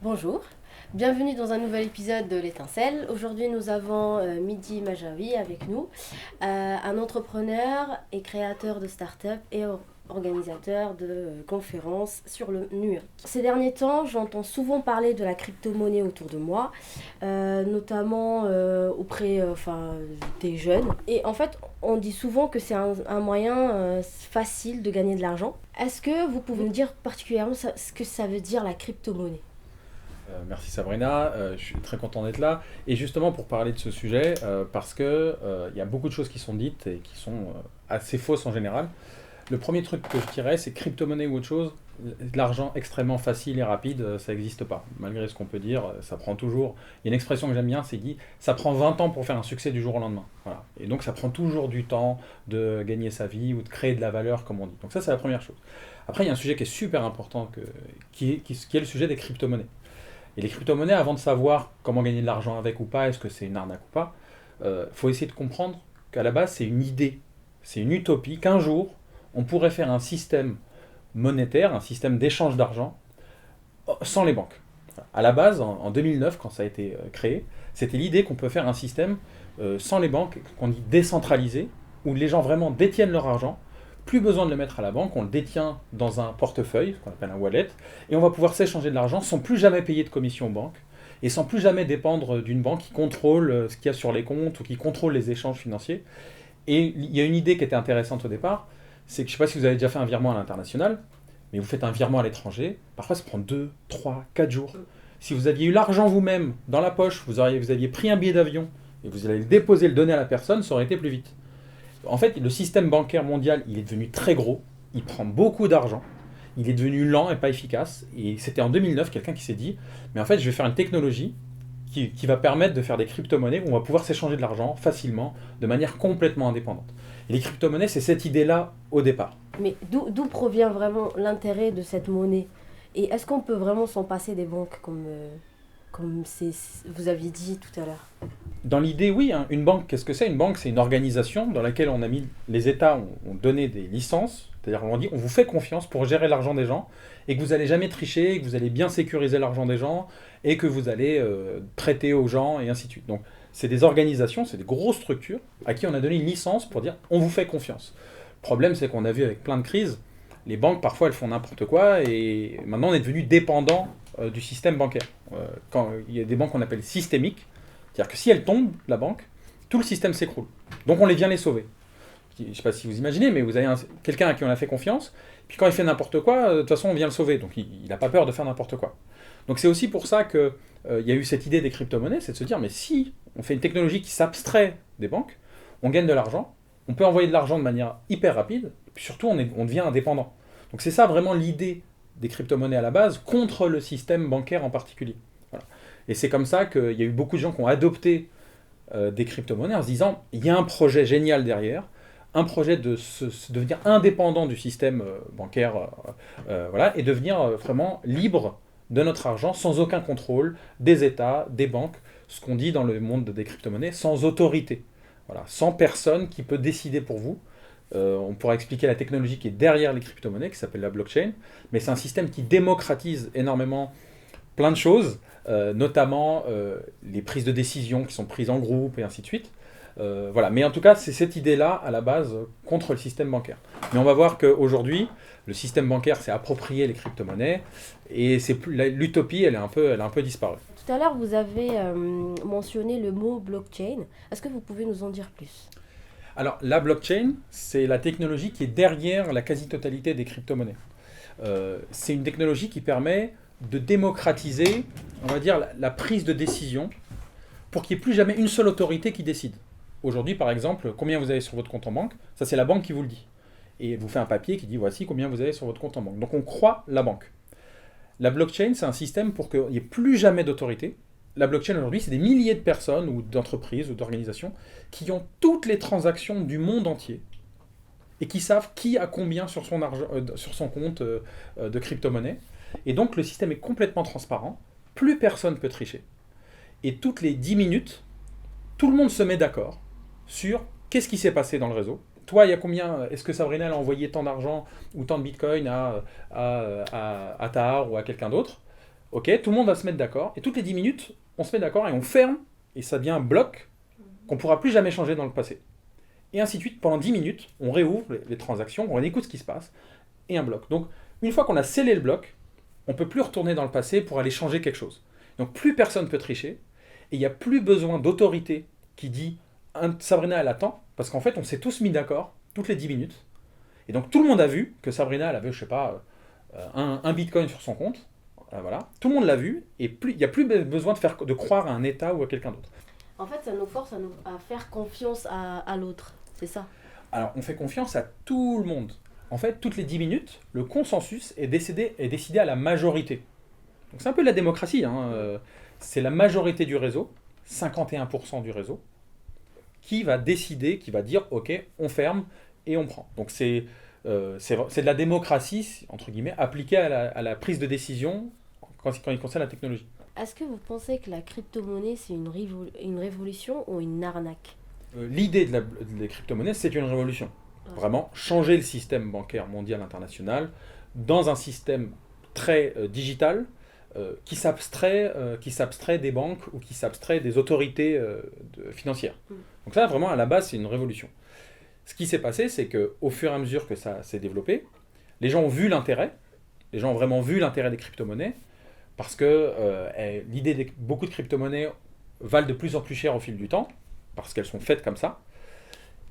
Bonjour, bienvenue dans un nouvel épisode de l'Étincelle. Aujourd'hui, nous avons Midi Majawi avec nous, un entrepreneur et créateur de start-up et organisateur de conférences sur le numérique. Ces derniers temps, j'entends souvent parler de la crypto-monnaie autour de moi, notamment auprès des jeunes. Et en fait, on dit souvent que c'est un moyen facile de gagner de l'argent. Est-ce que vous pouvez nous dire particulièrement ce que ça veut dire la crypto-monnaie? Merci Sabrina, je suis très content d'être là. Et justement pour parler de ce sujet, parce que il y a beaucoup de choses qui sont dites et qui sont assez fausses en général. Le premier truc que je dirais, c'est crypto-monnaie ou autre chose, de l'argent extrêmement facile et rapide, ça n'existe pas. Malgré ce qu'on peut dire, ça prend toujours. Il y a une expression que j'aime bien, c'est dit, ça prend 20 ans pour faire un succès du jour au lendemain. Voilà. Et donc ça prend toujours du temps de gagner sa vie ou de créer de la valeur, comme on dit. Donc ça, c'est la première chose. Après, il y a un sujet qui est super important, qui est le sujet des crypto-monnaies. Et les crypto-monnaies, avant de savoir comment gagner de l'argent avec ou pas, est-ce que c'est une arnaque ou pas, faut essayer de comprendre qu'à la base, c'est une idée, c'est une utopie, qu'un jour, on pourrait faire un système monétaire, un système d'échange d'argent, sans les banques. À la base, en 2009, quand ça a été créé, c'était l'idée qu'on peut faire un système sans les banques, qu'on dit décentralisé, où les gens vraiment détiennent leur argent, plus besoin de le mettre à la banque, on le détient dans un portefeuille, ce qu'on appelle un wallet, et on va pouvoir s'échanger de l'argent sans plus jamais payer de commission aux banques, et sans plus jamais dépendre d'une banque qui contrôle ce qu'il y a sur les comptes ou qui contrôle les échanges financiers. Et il y a une idée qui était intéressante au départ, c'est que je ne sais pas si vous avez déjà fait un virement à l'international, mais vous faites un virement à l'étranger, parfois ça prend 2, 3, 4 jours. Si vous aviez eu l'argent vous-même dans la poche, vous aviez pris un billet d'avion et vous allez le déposer, le donner à la personne, ça aurait été plus vite. En fait, le système bancaire mondial, il est devenu très gros, il prend beaucoup d'argent, il est devenu lent et pas efficace. Et c'était en 2009 quelqu'un qui s'est dit, mais en fait, je vais faire une technologie qui va permettre de faire des crypto-monnaies où on va pouvoir s'échanger de l'argent facilement, de manière complètement indépendante. Et les crypto-monnaies, c'est cette idée-là au départ. Mais d'où provient vraiment l'intérêt de cette monnaie? Et est-ce qu'on peut vraiment s'en passer des banques comme vous aviez dit tout à l'heure? Dans l'idée, oui, hein, une banque, qu'est-ce que c'est? Une banque, c'est une organisation dans laquelle on a mis, les États ont donné des licences, c'est-à-dire on dit on vous fait confiance pour gérer l'argent des gens, et que vous n'allez jamais tricher, et que vous allez bien sécuriser l'argent des gens, et que vous allez prêter aux gens, et ainsi de suite. Donc c'est des organisations, c'est des grosses structures, à qui on a donné une licence pour dire on vous fait confiance. Le problème, c'est qu'on a vu avec plein de crises, les banques, parfois, elles font n'importe quoi, et maintenant on est devenu dépendant du système bancaire. Quand il y a des banques qu'on appelle systémiques, c'est-à-dire que si elle tombe, la banque, tout le système s'écroule. Donc on vient les sauver. Je ne sais pas si vous imaginez, mais vous avez quelqu'un à qui on a fait confiance, puis quand il fait n'importe quoi, de toute façon on vient le sauver. Donc il n'a pas peur de faire n'importe quoi. Donc c'est aussi pour ça qu'il y a eu cette idée des crypto-monnaies, c'est de se dire, mais si on fait une technologie qui s'abstrait des banques, on gagne de l'argent, on peut envoyer de l'argent de manière hyper rapide, et puis surtout on devient indépendant. Donc c'est ça vraiment l'idée des crypto-monnaies à la base, contre le système bancaire en particulier. Voilà. Et c'est comme ça qu'il y a eu beaucoup de gens qui ont adopté des crypto-monnaies en se disant il y a un projet génial derrière, un projet de devenir indépendant du système bancaire, voilà, et devenir vraiment libre de notre argent sans aucun contrôle des États, des banques, ce qu'on dit dans le monde des crypto-monnaies, sans autorité, voilà, sans personne qui peut décider pour vous. On pourra expliquer la technologie qui est derrière les crypto-monnaies, qui s'appelle la blockchain, mais c'est un système qui démocratise énormément plein de choses, notamment les prises de décision qui sont prises en groupe et ainsi de suite. Voilà. Mais en tout cas, c'est cette idée-là, à la base, contre le système bancaire. Mais on va voir qu'aujourd'hui, le système bancaire s'est approprié les crypto-monnaies, et l'utopie, elle a un peu disparu. Tout à l'heure, vous avez mentionné le mot blockchain. Est-ce que vous pouvez nous en dire plus? Alors, la blockchain, c'est la technologie qui est derrière la quasi-totalité des crypto-monnaies. C'est une technologie qui permet de démocratiser, on va dire, la prise de décision pour qu'il n'y ait plus jamais une seule autorité qui décide. Aujourd'hui, par exemple, combien vous avez sur votre compte en banque, ça c'est la banque qui vous le dit. Et elle vous fait un papier qui dit voici combien vous avez sur votre compte en banque. Donc on croit la banque. La blockchain, c'est un système pour qu'il n'y ait plus jamais d'autorité. La blockchain aujourd'hui, c'est des milliers de personnes ou d'entreprises ou d'organisations qui ont toutes les transactions du monde entier et qui savent qui a combien sur son, sur son compte de crypto-monnaie. Et donc le système est complètement transparent, plus personne ne peut tricher. Et toutes les 10 minutes, tout le monde se met d'accord sur qu'est-ce qui s'est passé dans le réseau. Toi, il y a combien? Est-ce que Sabrina a envoyé tant d'argent ou tant de bitcoin à Tahar ou à quelqu'un d'autre? Ok, tout le monde va se mettre d'accord, et toutes les 10 minutes, on se met d'accord et on ferme, et ça devient un bloc qu'on ne pourra plus jamais changer dans le passé. Et ainsi de suite, pendant 10 minutes, on réouvre les transactions, on écoute ce qui se passe, et un bloc. Donc, une fois qu'on a scellé le bloc, on ne peut plus retourner dans le passé pour aller changer quelque chose. Donc, plus personne ne peut tricher, et il n'y a plus besoin d'autorité qui dit Sabrina, elle attend, parce qu'en fait, on s'est tous mis d'accord, toutes les 10 minutes, et donc tout le monde a vu que Sabrina, elle avait, je sais pas, un bitcoin sur son compte, voilà. Tout le monde l'a vu, et il n'y a plus besoin de croire à un État ou à quelqu'un d'autre. En fait, ça nous force à faire confiance à l'autre, c'est ça. Alors, on fait confiance à tout le monde. En fait, toutes les 10 minutes, le consensus est décidé à la majorité. Donc c'est un peu de la démocratie, hein. C'est la majorité du réseau, 51% du réseau, qui va décider, qui va dire « Ok, on ferme et on prend ». Donc c'est de la démocratie, entre guillemets, appliquée à la prise de décision quand il concerne la technologie. Est-ce que vous pensez que la crypto-monnaie, c'est une révolution ou une arnaque? L'idée des crypto-monnaies, c'est une révolution. Ouais. Vraiment, changer le système bancaire mondial international dans un système très digital qui s'abstrait des banques ou qui s'abstrait des autorités financières. Donc ça, vraiment, à la base, c'est une révolution. Ce qui s'est passé, c'est qu'au fur et à mesure que ça s'est développé, les gens ont vu l'intérêt, les gens ont vraiment vu l'intérêt des crypto-monnaies, parce que l'idée de beaucoup de crypto-monnaies valent de plus en plus cher au fil du temps, parce qu'elles sont faites comme ça.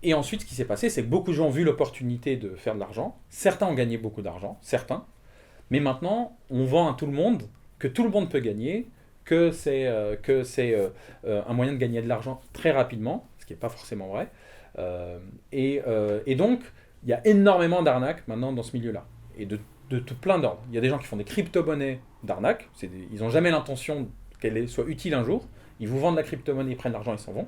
Et ensuite, ce qui s'est passé, c'est que beaucoup de gens ont vu l'opportunité de faire de l'argent. Certains ont gagné beaucoup d'argent, certains. Mais maintenant, on vend à tout le monde que tout le monde peut gagner, que c'est un moyen de gagner de l'argent très rapidement, ce qui n'est pas forcément vrai. Et donc, il y a énormément d'arnaques maintenant dans ce milieu-là. Et de plein d'ordres. Il y a des gens qui font des crypto-monnaies d'arnaque. Ils n'ont jamais l'intention qu'elle soit utile un jour. Ils vous vendent la crypto-monnaie, ils prennent l'argent, ils s'en vont.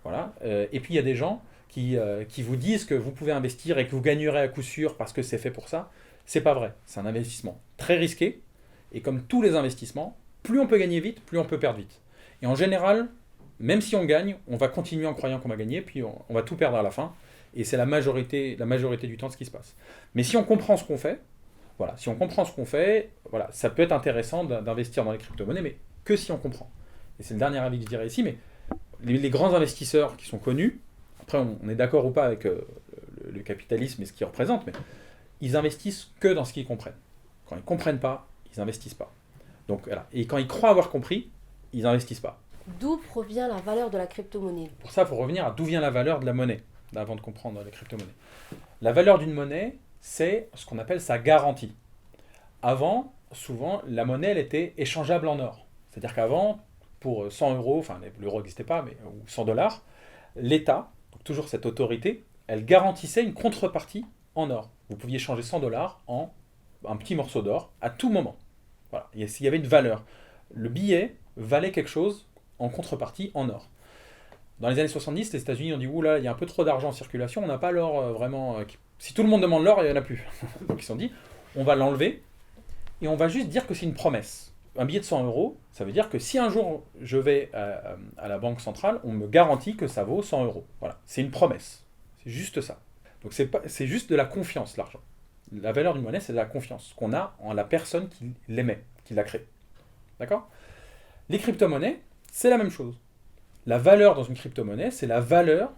Voilà. Et puis il y a des gens qui vous disent que vous pouvez investir et que vous gagnerez à coup sûr parce que c'est fait pour ça. C'est pas vrai. C'est un investissement très risqué. Et comme tous les investissements, plus on peut gagner vite, plus on peut perdre vite. Et en général, même si on gagne, on va continuer en croyant qu'on va gagner, puis on va tout perdre à la fin. Et c'est la majorité du temps ce qui se passe. Mais si on comprend ce qu'on fait, voilà, voilà, ça peut être intéressant d'investir dans les crypto-monnaies, mais que si on comprend. Et c'est le dernier avis que je dirais ici, mais les grands investisseurs qui sont connus, après on est d'accord ou pas avec le capitalisme et ce qu'il représente, mais ils investissent que dans ce qu'ils comprennent. Quand ils ne comprennent pas, ils n'investissent pas. Donc, voilà. Et quand ils croient avoir compris, ils n'investissent pas. D'où provient la valeur de la crypto-monnaie? Pour ça, il faut revenir à d'où vient la valeur de la monnaie, avant de comprendre les crypto-monnaies. La valeur d'une monnaie, c'est ce qu'on appelle sa garantie. Avant, souvent, la monnaie, elle était échangeable en or. C'est-à-dire qu'avant, pour 100 euros, enfin l'euro n'existait pas, mais ou 100 dollars, l'État, donc toujours cette autorité, elle garantissait une contrepartie en or. Vous pouviez changer 100 dollars en un petit morceau d'or à tout moment. Voilà. Il y avait une valeur. Le billet valait quelque chose en contrepartie en or. Dans les années 70, les États-Unis ont dit oula, il y a un peu trop d'argent en circulation, on n'a pas l'or vraiment. Si tout le monde demande l'or, il n'y en a plus. Donc ils se sont dit on va l'enlever et on va juste dire que c'est une promesse. Un billet de 100 euros, ça veut dire que si un jour je vais à la banque centrale, on me garantit que ça vaut 100 euros. Voilà, c'est une promesse. C'est juste ça. Donc c'est juste de la confiance, l'argent. La valeur d'une monnaie, c'est de la confiance qu'on a en la personne qui l'émet, qui l'a créée. D'accord ? Les crypto-monnaies, c'est la même chose. La valeur dans une crypto-monnaie, c'est la valeur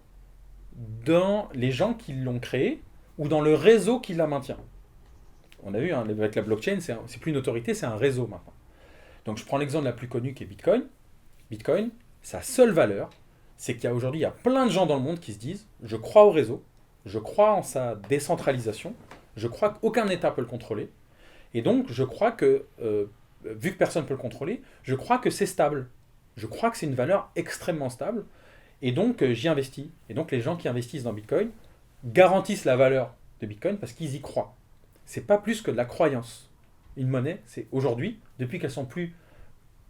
dans les gens qui l'ont créée ou dans le réseau qui la maintient. On a vu, hein, avec la blockchain, c'est plus une autorité, c'est un réseau maintenant. Donc je prends l'exemple la plus connue qui est Bitcoin. Bitcoin, sa seule valeur, c'est qu'aujourd'hui, il y a plein de gens dans le monde qui se disent « Je crois au réseau, je crois en sa décentralisation, je crois qu'aucun État peut le contrôler, et donc je crois que, vu que personne ne peut le contrôler, je crois que c'est stable. Je crois que c'est une valeur extrêmement stable, et donc j'y investis. Et donc les gens qui investissent dans Bitcoin garantissent la valeur de Bitcoin parce qu'ils y croient. C'est pas plus que de la croyance. Une monnaie, c'est aujourd'hui, depuis qu'elles sont plus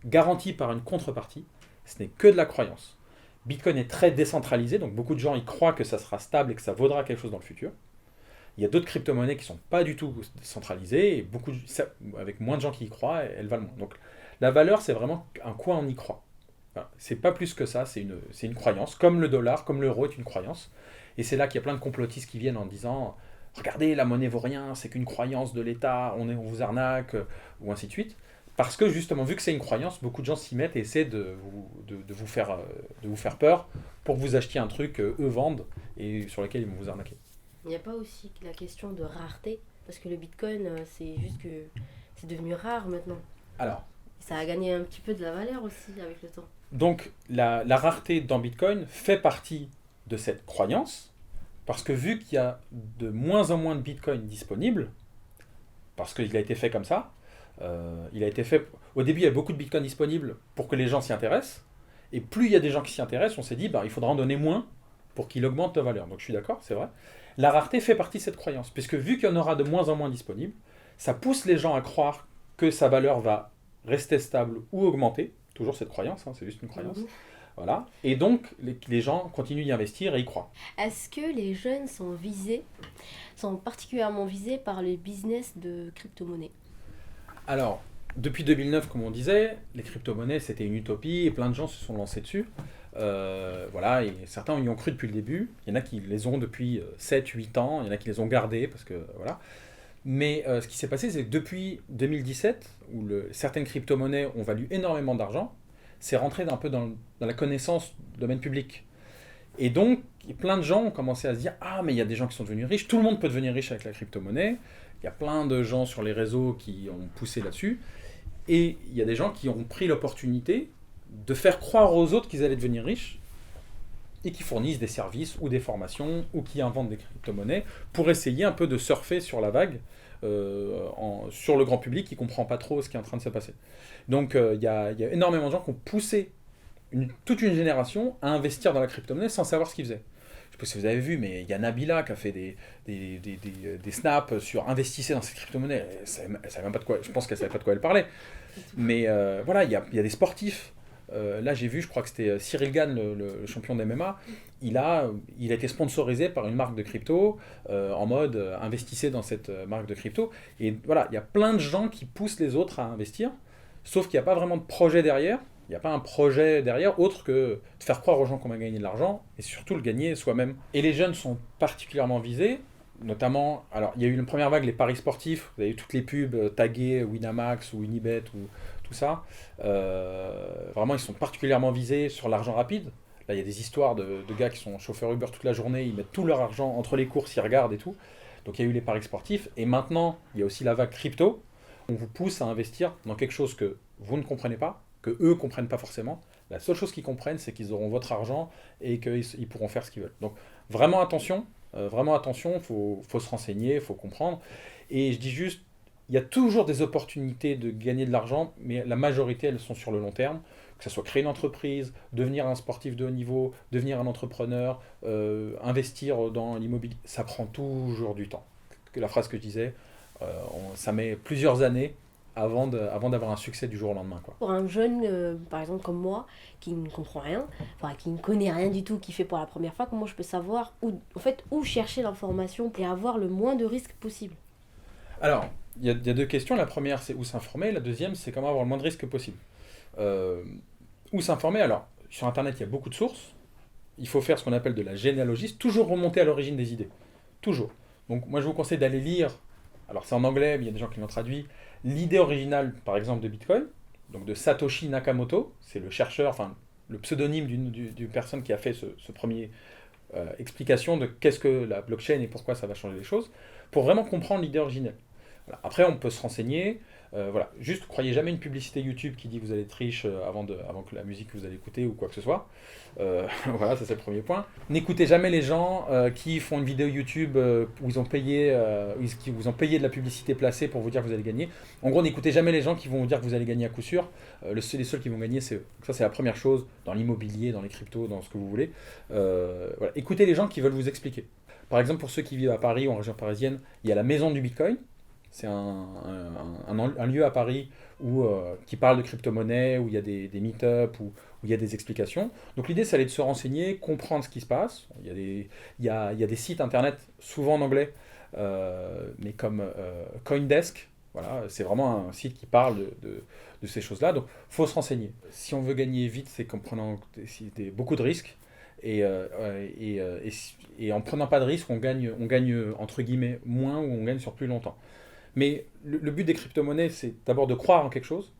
garanties par une contrepartie, ce n'est que de la croyance. Bitcoin est très décentralisé, donc beaucoup de gens y croient que ça sera stable et que ça vaudra quelque chose dans le futur. Il y a d'autres crypto-monnaies qui ne sont pas du tout décentralisées, et avec moins de gens qui y croient, elles valent moins. Donc la valeur, c'est vraiment un quoi on y croit. Voilà. C'est pas plus que ça, c'est une croyance, comme le dollar, comme l'euro est une croyance. Et c'est là qu'il y a plein de complotistes qui viennent en disant « Regardez, la monnaie vaut rien, c'est qu'une croyance de l'État, on vous arnaque », ou ainsi de suite. Parce que justement, vu que c'est une croyance, beaucoup de gens s'y mettent et essaient de vous faire peur pour que vous achetiez un truc eux vendent et sur lequel ils vont vous arnaquer. Il n'y a pas aussi la question de rareté, parce que le Bitcoin, c'est juste que c'est devenu rare maintenant. Alors, Ça a gagné un petit peu de la valeur aussi avec le temps. donc la rareté dans Bitcoin fait partie de cette croyance, parce que vu qu'il y a de moins en moins de Bitcoin disponibles, parce qu'il a été fait comme ça, il a été fait... Au début, il y a beaucoup de Bitcoin disponibles pour que les gens s'y intéressent, et plus il y a des gens qui s'y intéressent, on s'est dit, bah, il faudra en donner moins pour qu'il augmente de valeur. Donc je suis d'accord, c'est vrai. La rareté fait partie de cette croyance, puisque vu qu'il y en aura de moins en moins disponibles, ça pousse les gens à croire que sa valeur va rester stable ou augmenter. Toujours cette croyance, hein, c'est juste une croyance. Voilà. Et donc, les gens continuent d'y investir et y croient. Est-ce que les jeunes sont particulièrement visés par le business de crypto-monnaie? Alors, depuis 2009, comme on disait, les crypto-monnaies, c'était une utopie et plein de gens se sont lancés dessus. Voilà, et certains y ont cru depuis le début. Il y en a qui les ont depuis 7-8 ans, il y en a qui les ont gardés parce que voilà. Mais ce qui s'est passé, c'est que depuis 2017, où certaines crypto-monnaies ont valu énormément d'argent, c'est rentré un peu dans la connaissance du domaine public. Et donc, plein de gens ont commencé à se dire « Ah, mais il y a des gens qui sont devenus riches, tout le monde peut devenir riche avec la crypto-monnaie. » Il y a plein de gens sur les réseaux qui ont poussé là-dessus. Et il y a des gens qui ont pris l'opportunité de faire croire aux autres qu'ils allaient devenir riches et qui fournissent des services ou des formations ou qui inventent des crypto-monnaies pour essayer un peu de surfer sur la vague sur le grand public qui ne comprend pas trop ce qui est en train de se passer. Donc il y a énormément de gens qui ont poussé toute une génération à investir dans la crypto-monnaie sans savoir ce qu'ils faisaient. Je ne sais pas si vous avez vu, mais il y a Nabila qui a fait des snaps sur investissez dans cette crypto-monnaie. Elle savait même pas de quoi, je pense qu'elle ne savait pas de quoi elle parlait. Mais voilà, il y a des sportifs. Là, j'ai vu, je crois que c'était Cyril Gane, le champion d'MMA. Il a été sponsorisé par une marque de crypto en mode investissez dans cette marque de crypto. Et voilà, il y a plein de gens qui poussent les autres à investir, sauf qu'il n'y a pas vraiment de projet derrière. Il n'y a pas un projet derrière autre que de faire croire aux gens qu'on va gagner de l'argent et surtout le gagner soi-même. Et les jeunes sont particulièrement visés, notamment, alors il y a eu une première vague, les paris sportifs, vous avez eu toutes les pubs taguées, Winamax ou Unibet ou tout ça. Vraiment, ils sont particulièrement visés sur l'argent rapide. Là, il y a des histoires de gars qui sont chauffeurs Uber toute la journée, ils mettent tout leur argent entre les courses, ils regardent et tout. Donc il y a eu les paris sportifs. Et maintenant, il y a aussi la vague crypto. On vous pousse à investir dans quelque chose que vous ne comprenez pas, que eux ne comprennent pas forcément. La seule chose qu'ils comprennent, c'est qu'ils auront votre argent et qu'ils pourront faire ce qu'ils veulent. Donc vraiment attention, faut se renseigner, il faut comprendre. Et je dis juste, il y a toujours des opportunités de gagner de l'argent, mais la majorité, elles sont sur le long terme. Que ce soit créer une entreprise, devenir un sportif de haut niveau, devenir un entrepreneur, investir dans l'immobilier, ça prend toujours du temps. La phrase que je disais, ça met plusieurs années avant d'avoir un succès du jour au lendemain, quoi. Pour un jeune, par exemple comme moi, qui ne comprend rien, enfin qui ne connaît rien du tout, qui fait pour la première fois, comment je peux savoir où chercher l'information et avoir le moins de risques possible? Alors, il y a deux questions. La première, c'est où s'informer. La deuxième, c'est comment avoir le moins de risques possible. Où s'informer? Alors, sur Internet, il y a beaucoup de sources. Il faut faire ce qu'on appelle de la généalogie, toujours remonter à l'origine des idées. Toujours. Donc, moi, je vous conseille d'aller lire, alors c'est en anglais, mais il y a des gens qui l'ont traduit, l'idée originale, par exemple, de Bitcoin, donc de Satoshi Nakamoto, c'est le chercheur, enfin, le pseudonyme d'une personne qui a fait ce premier explication de qu'est-ce que la blockchain et pourquoi ça va changer les choses, pour vraiment comprendre l'idée originelle. Voilà. Après, on peut se renseigner. Voilà. Juste, croyez jamais une publicité YouTube qui dit que vous allez être riche avant que la musique que vous allez écouter ou quoi que ce soit. Voilà, ça c'est le premier point. N'écoutez jamais les gens qui font une vidéo YouTube où ils ont payé, qui vous ont payé de la publicité placée pour vous dire que vous allez gagner. En gros, n'écoutez jamais les gens qui vont vous dire que vous allez gagner à coup sûr. Les seuls qui vont gagner, c'est eux. Ça, c'est la première chose dans l'immobilier, dans les cryptos, dans ce que vous voulez. Voilà. Écoutez les gens qui veulent vous expliquer. Par exemple, pour ceux qui vivent à Paris ou en région parisienne, il y a la Maison du Bitcoin. C'est un lieu à Paris qui parle de crypto-monnaie, où il y a des meet-up, où il y a des explications. Donc l'idée, c'est de se renseigner, comprendre ce qui se passe. Il y a des sites internet, souvent en anglais, mais comme Coindesk. Voilà, c'est vraiment un site qui parle de ces choses-là. Donc il faut se renseigner. Si on veut gagner vite, c'est qu'en prenant beaucoup de risques. Et en prenant pas de risques, on gagne entre guillemets moins ou on gagne sur plus longtemps. Mais le but des crypto-monnaies, c'est d'abord de croire en quelque chose,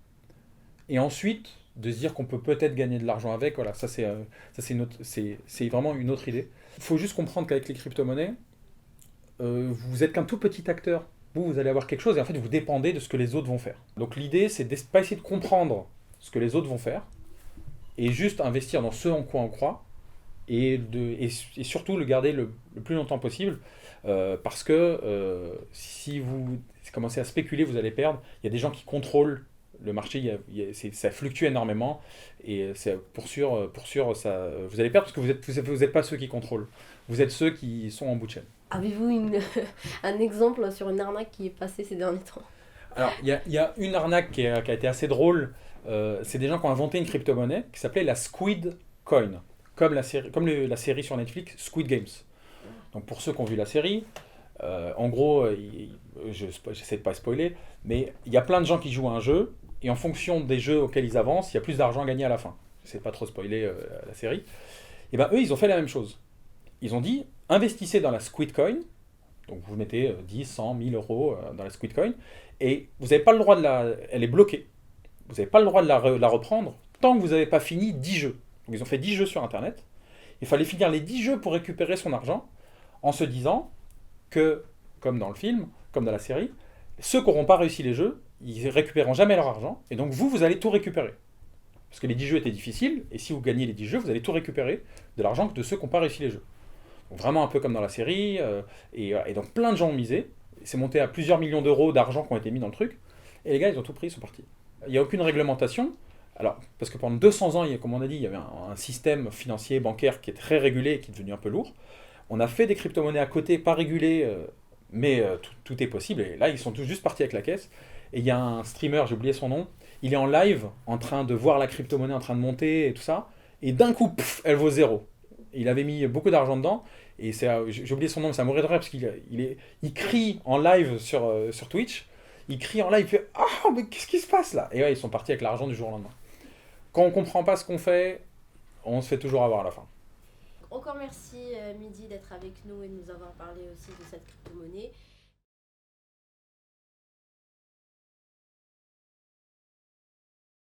Et ensuite, de se dire qu'on peut peut-être gagner de l'argent avec, voilà, c'est vraiment une autre idée. Il faut juste comprendre qu'avec les crypto-monnaies, vous êtes qu'un tout petit acteur. Vous allez avoir quelque chose et en fait, vous dépendez de ce que les autres vont faire. Donc l'idée, c'est de pas essayer de comprendre ce que les autres vont faire et juste investir dans ce en quoi on croit et surtout le garder le plus longtemps possible parce que si vous commencez à spéculer, vous allez perdre. Il y a des gens qui contrôlent le marché, ça fluctue énormément et pour sûr ça, vous allez perdre parce que vous êtes pas ceux qui contrôlent. Vous êtes ceux qui sont en bout de chaîne. Avez-vous un exemple sur une arnaque qui est passée ces derniers temps? Alors, il y a une arnaque qui a été assez drôle. C'est des gens qui ont inventé une crypto-monnaie qui s'appelait la Squid Coin, comme la série sur Netflix Squid Games. Donc, pour ceux qui ont vu la série, en gros, j'essaie de pas spoiler, mais il y a plein de gens qui jouent à un jeu, et en fonction des jeux auxquels ils avancent, il y a plus d'argent à gagner à la fin. J'essaie de pas trop spoiler la série. Et ben eux, ils ont fait la même chose. Ils ont dit, investissez dans la Squid Coin, donc vous mettez 10, 100, 1000 euros dans la Squid Coin, et vous n'avez pas le droit elle est bloquée. Vous n'avez pas le droit de la reprendre tant que vous n'avez pas fini 10 jeux. Donc ils ont fait 10 jeux sur Internet. Il fallait finir les 10 jeux pour récupérer son argent, en se disant que, comme dans le film, comme dans la série, ceux qui n'auront pas réussi les jeux, ils récupéreront jamais leur argent, et donc vous allez tout récupérer. Parce que les 10 jeux étaient difficiles, et si vous gagnez les 10 jeux, vous allez tout récupérer de l'argent de ceux qui n'ont pas réussi les jeux. Donc vraiment un peu comme dans la série, et donc plein de gens ont misé, c'est monté à plusieurs millions d'euros d'argent qui ont été mis dans le truc, et les gars ils ont tout pris, ils sont partis. Il n'y a aucune réglementation, alors, parce que pendant 200 ans, comme on a dit, il y avait un système financier, bancaire qui est très régulé et qui est devenu un peu lourd. On a fait des crypto-monnaies à côté, pas régulées, mais tout est possible, et là ils sont tous juste partis avec la caisse. Et il y a un streamer, j'ai oublié son nom, il est en live, en train de voir la crypto-monnaie en train de monter et tout ça, et d'un coup, elle vaut zéro. Il avait mis beaucoup d'argent dedans, et j'ai oublié son nom, mais ça m'aurait de rire, parce il crie en live sur Twitch, il crie en live, il fait « Ah, mais qu'est-ce qui se passe là ?» Et ouais, ils sont partis avec l'argent du jour au lendemain. Quand on comprend pas ce qu'on fait, on se fait toujours avoir à la fin. Encore merci Midi d'être avec nous et de nous avoir parlé aussi de cette crypto-monnaie.